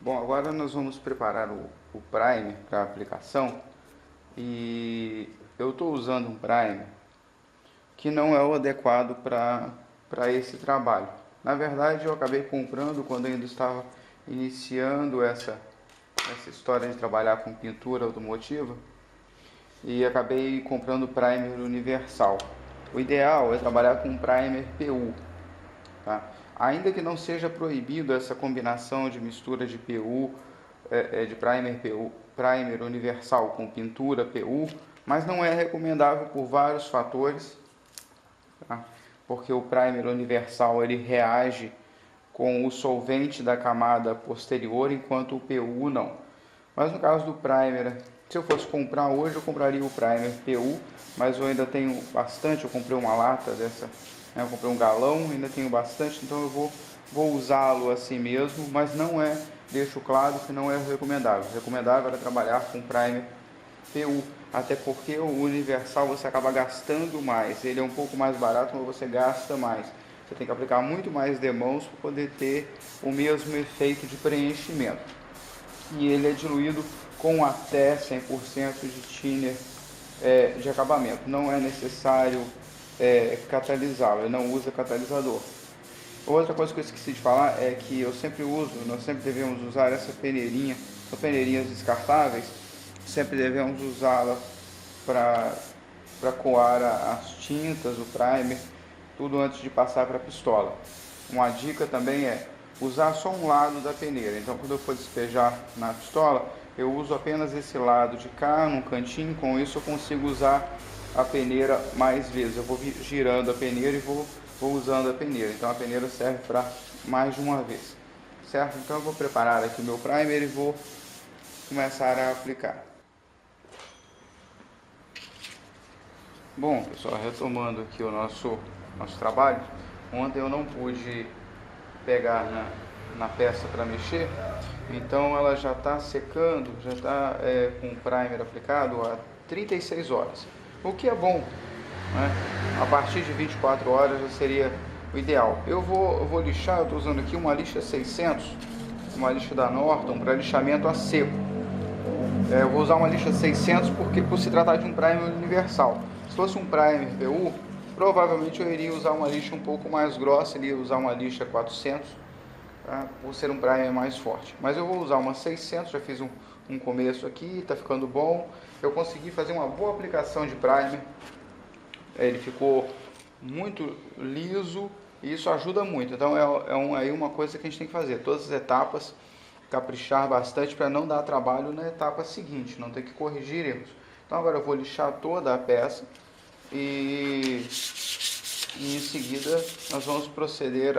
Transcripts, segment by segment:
Bom, agora nós vamos preparar o primer para a aplicação e eu estou usando um primer que não é o adequado para esse trabalho. Na verdade, eu acabei comprando quando ainda estava iniciando essa história de trabalhar com pintura automotiva e acabei comprando o primer universal. O ideal é trabalhar com primer PU, tá? Ainda que não seja proibido essa combinação de mistura de PU, de primer PU, primer universal com pintura PU, mas não é recomendável por vários fatores, tá? Porque o primer universal ele reage com o solvente da camada posterior, enquanto o PU não. Mas no caso do primer, se eu fosse comprar hoje, eu compraria o primer PU, mas eu ainda tenho bastante, eu comprei uma lata dessa, né, eu comprei um galão, ainda tenho bastante, então eu vou usá-lo assim mesmo, mas não é, deixo claro que não é recomendável. Recomendável era trabalhar com primer PU, até porque o universal você acaba gastando mais, ele é um pouco mais barato, mas você gasta mais. Você tem que aplicar muito mais demãos para poder ter o mesmo efeito de preenchimento. E ele é diluído com até 100% de thinner de acabamento. Não é necessário catalisá-lo, ele não usa catalisador. Outra coisa que eu esqueci de falar é que nós sempre devemos usar essa peneirinha, são peneirinhas descartáveis, sempre devemos usá-la para coar as tintas, o primer, tudo antes de passar para a pistola. Uma dica também é usar só um lado da peneira. Então, quando eu for despejar na pistola, eu uso apenas esse lado de cá, num cantinho. Com isso, eu consigo usar a peneira mais vezes. Eu vou girando a peneira e vou usando a peneira. Então, a peneira serve para mais de uma vez, certo? Então, eu vou preparar aqui o meu primer e vou começar a aplicar. Bom, pessoal, retomando aqui o nosso trabalho. Ontem eu não pude pegar na peça para mexer, então ela já está secando, já está com o primer aplicado há 36 horas, o que é bom, né? A partir de 24 horas já seria o ideal. Eu vou lixar, eu estou usando aqui uma lixa 600, uma lixa da Norton para lixamento a seco. Eu vou usar uma lixa 600 porque por se tratar de um primer universal. Se fosse um primer PU, provavelmente eu iria usar uma lixa um pouco mais grossa, iria usar uma lixa 400, tá? Por ser um primer mais forte. Mas eu vou usar uma 600, já fiz um começo aqui, está ficando bom. Eu consegui fazer uma boa aplicação de primer, ele ficou muito liso e isso ajuda muito. Então aí uma coisa que a gente tem que fazer, todas as etapas, caprichar bastante para não dar trabalho na etapa seguinte, não ter que corrigir erros. Então agora eu vou lixar toda a peça e em seguida nós vamos proceder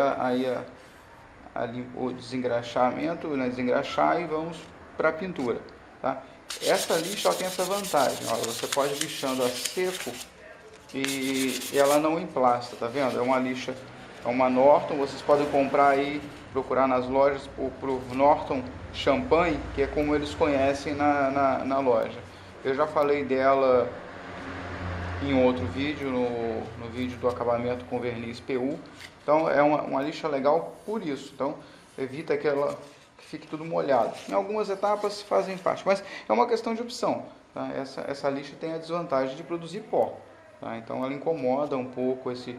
o desengraxamento, né, desengraxar e vamos para a pintura, tá? Essa lixa tem essa vantagem, ó, você pode ir lixando a seco e ela não emplasta, tá vendo? É uma lixa, é uma Norton, vocês podem comprar aí, procurar nas lojas por Norton Champagne, que é como eles conhecem na loja. Eu já falei dela em outro vídeo, no vídeo do acabamento com verniz PU. Então é uma lixa legal por isso. Então evita que fique tudo molhado. Em algumas etapas fazem parte, mas é uma questão de opção, tá? Essa lixa tem a desvantagem de produzir pó, tá? Então ela incomoda um pouco esse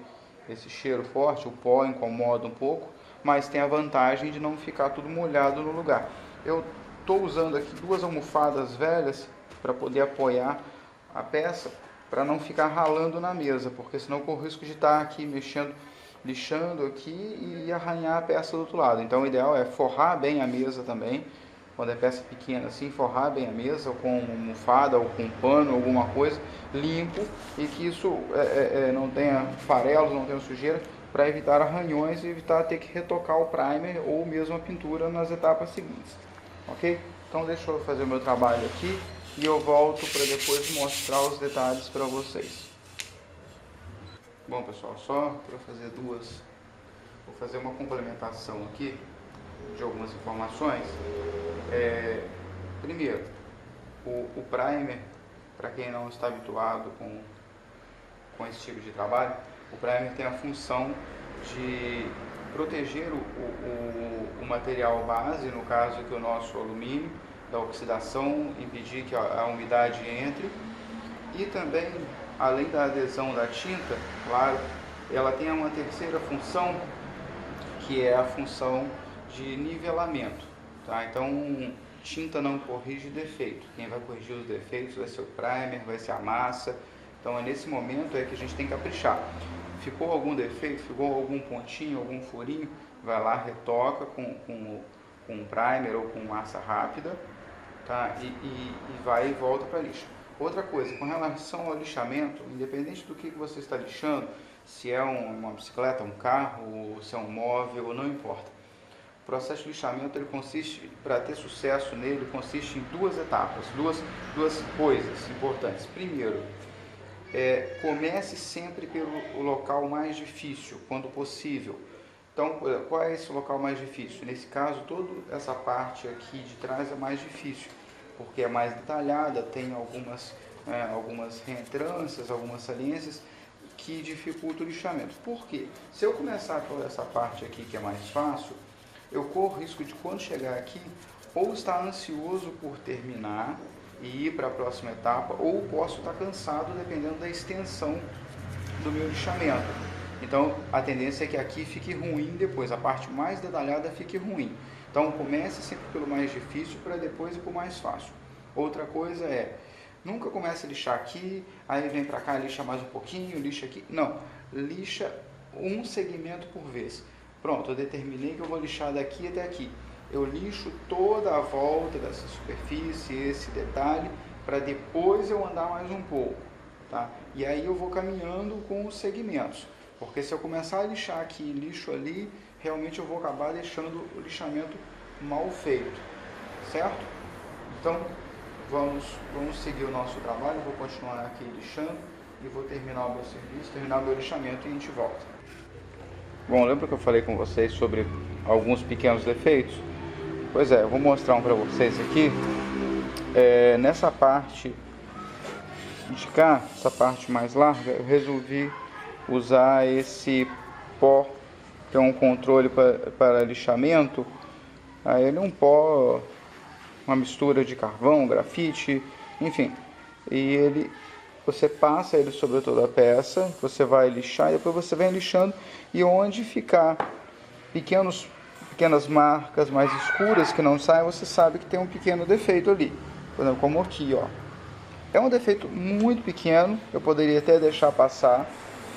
cheiro forte, o pó incomoda um pouco, mas tem a vantagem de não ficar tudo molhado no lugar. Eu estou usando aqui duas almofadas velhas para poder apoiar a peça, para não ficar ralando na mesa, porque senão eu corro o risco de estar aqui mexendo, lixando aqui e arranhar a peça do outro lado. Então o ideal é forrar bem a mesa também, quando é peça pequena assim, forrar bem a mesa com almofada ou com pano, alguma coisa, limpo, e que isso não tenha farelos, não tenha sujeira, para evitar arranhões e evitar ter que retocar o primer ou mesmo a pintura nas etapas seguintes, ok? Então deixa eu fazer o meu trabalho aqui e eu volto para depois mostrar os detalhes para vocês. Bom, pessoal, só para fazer vou fazer uma complementação aqui de algumas informações. Primeiro, o primer, para quem não está habituado com esse tipo de trabalho, o primer tem a função de proteger o material base, no caso aqui o nosso alumínio, da oxidação, impedir que a umidade entre. E também, além da adesão da tinta, claro, ela tem uma terceira função, que é a função de nivelamento, tá? Então, tinta não corrige defeito. Quem vai corrigir os defeitos vai ser o primer, vai ser a massa. Então, é nesse momento que a gente tem que caprichar. Ficou algum defeito, ficou algum pontinho, algum furinho, vai lá, retoca com primer ou com massa rápida, tá? E vai e volta para lixa. Outra coisa, com relação ao lixamento, independente do que você está lixando, se é uma bicicleta, um carro, se é um móvel, não importa. O processo de lixamento, ele consiste, para ter sucesso nele, consiste em duas etapas, duas coisas importantes. Primeiro, comece sempre pelo local mais difícil, quando possível. Então, qual é esse local mais difícil? Nesse caso, toda essa parte aqui de trás é mais difícil, porque é mais detalhada, tem algumas reentrâncias, algumas saliências que dificultam o lixamento. Por quê? Se eu começar por essa parte aqui que é mais fácil, eu corro o risco de, quando chegar aqui, ou estar ansioso por terminar e ir para a próxima etapa, ou posso estar cansado dependendo da extensão do meu lixamento. Então, a tendência é que aqui fique ruim depois, a parte mais detalhada fique ruim. Então, comece sempre pelo mais difícil para depois ir para o mais fácil. Outra coisa nunca comece a lixar aqui, aí vem para cá, lixa mais um pouquinho, lixa aqui. Não, lixa um segmento por vez. Pronto, eu determinei que eu vou lixar daqui até aqui. Eu lixo toda a volta dessa superfície, esse detalhe, para depois eu andar mais um pouco, tá? E aí eu vou caminhando com os segmentos, porque se eu começar a lixar aqui e lixo ali, realmente eu vou acabar deixando o lixamento mal feito, certo? Então, vamos seguir o nosso trabalho. Eu vou continuar aqui lixando e vou terminar o meu serviço, terminar o meu lixamento e a gente volta. Bom, lembra que eu falei com vocês sobre alguns pequenos defeitos? Pois é, eu vou mostrar um para vocês aqui. Nessa parte de cá, essa parte mais larga, eu resolvi usar esse pó, que é um controle para lixamento. Ele é um pó, uma mistura de carvão, grafite, enfim. E você passa ele sobre toda a peça, você vai lixar e depois você vem lixando, e onde ficar pequenas marcas mais escuras que não saem, você sabe que tem um pequeno defeito ali. Por exemplo, como aqui, ó. É um defeito muito pequeno, eu poderia até deixar passar,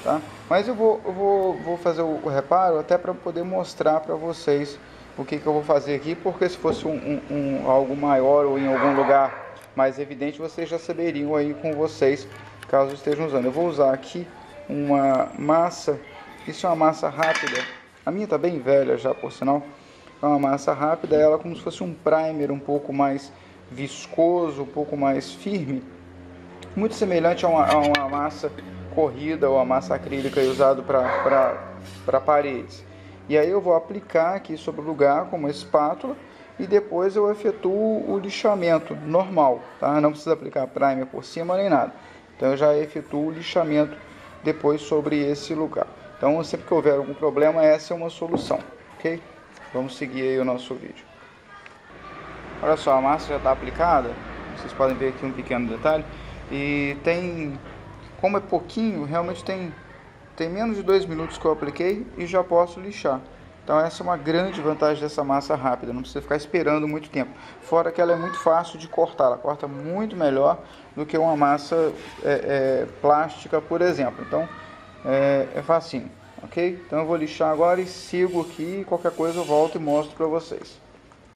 tá? Mas eu vou fazer o reparo até para poder mostrar para vocês o que eu vou fazer aqui, porque se fosse algo maior ou em algum lugar mais evidente, vocês já saberiam aí com vocês, caso estejam usando. Eu vou usar aqui uma massa, isso é uma massa rápida, a minha está bem velha já, por sinal. É uma massa rápida, ela como se fosse um primer um pouco mais viscoso, um pouco mais firme, muito semelhante a uma massa corrida ou a massa acrílica usada para paredes. E aí eu vou aplicar aqui sobre o lugar com uma espátula e depois eu efetuo o lixamento normal, tá? Não precisa aplicar primer por cima nem nada. Então eu já efetuo o lixamento depois sobre esse lugar. Então sempre que houver algum problema, essa é uma solução, ok? Vamos seguir aí o nosso vídeo. Olha só, a massa já está aplicada, vocês podem ver aqui um pequeno detalhe. E como é pouquinho, realmente tem menos de 2 minutos que eu apliquei e já posso lixar. Então essa é uma grande vantagem dessa massa rápida, não precisa ficar esperando muito tempo. Fora que ela é muito fácil de cortar, ela corta muito melhor do que uma massa plástica, por exemplo. Então é facinho, ok? Então eu vou lixar agora e sigo aqui, qualquer coisa eu volto e mostro para vocês.